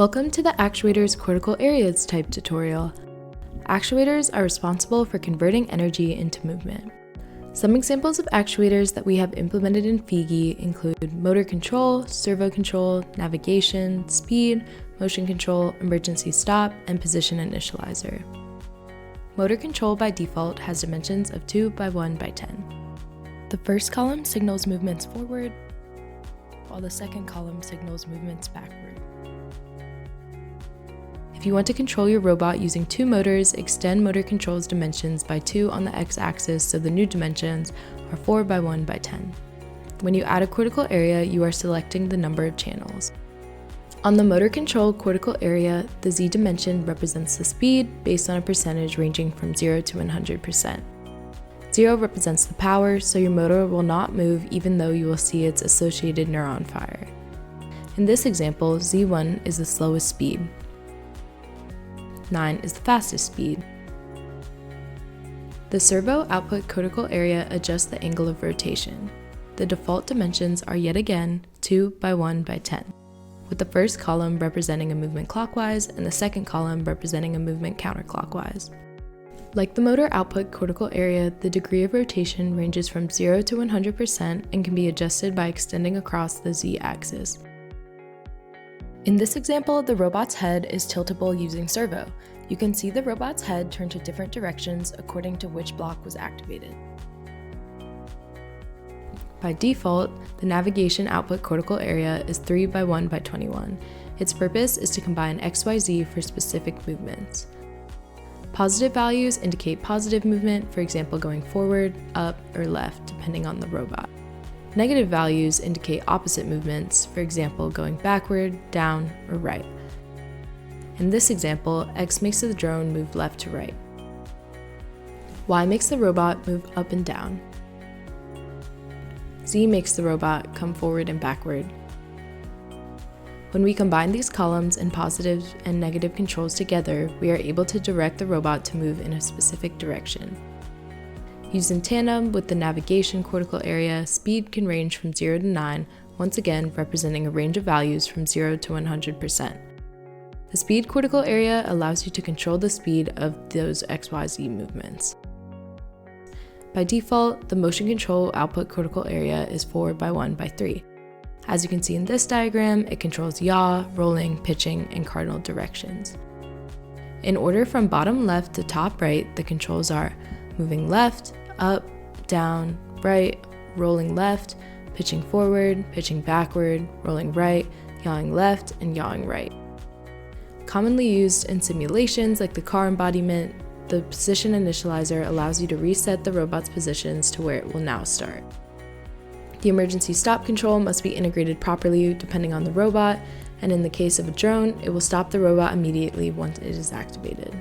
Welcome to the Actuators Cortical Areas type tutorial. Actuators are responsible for converting energy into movement. Some examples of actuators that we have implemented in FIGI include motor control, servo control, navigation, speed, motion control, emergency stop, and position initializer. Motor control by default has dimensions of 2 by 1 by 10. The first column signals movements forward, while the second column signals movements backward. If you want to control your robot using two motors, extend motor control's dimensions by 2 on the x-axis so the new dimensions are 4 by 1 by 10. When you add a cortical area, you are selecting the number of channels. On the motor control cortical area, the z dimension represents the speed based on a percentage ranging from 0 to 100%. 0 represents the power, so your motor will not move even though you will see its associated neuron fire. In this example, z1 is the slowest speed. 9 is the fastest speed. The servo output cortical area adjusts the angle of rotation. The default dimensions are yet again 2 by 1 by 10, with the first column representing a movement clockwise and the second column representing a movement counterclockwise. Like the motor output cortical area, the degree of rotation ranges from 0 to 100% and can be adjusted by extending across the z-axis. In this example, the robot's head is tiltable using servo. You can see the robot's head turn to different directions according to which block was activated. By default, the navigation output cortical area is 3 by 1 by 21. Its purpose is to combine XYZ for specific movements. Positive values indicate positive movement, for example going forward, up, or left, depending on the robot. Negative values indicate opposite movements, for example going backward, down, or right. In this example, X makes the drone move left to right. Y makes the robot move up and down. Z makes the robot come forward and backward. When we combine these columns and positive and negative controls together, we are able to direct the robot to move in a specific direction. Used in tandem with the navigation cortical area, speed can range from 0 to 9, once again representing a range of values from 0 to 100%. The speed cortical area allows you to control the speed of those XYZ movements. By default, the motion control output cortical area is 4 by 1 by 3. As you can see in this diagram, it controls yaw, rolling, pitching, and cardinal directions. In order from bottom left to top right, the controls are moving left, up, down, right, rolling left, pitching forward, pitching backward, rolling right, yawing left, and yawing right. Commonly used in simulations like the car embodiment, the position initializer allows you to reset the robot's positions to where it will now start. The emergency stop control must be integrated properly depending on the robot, and in the case of a drone, it will stop the robot immediately once it is activated.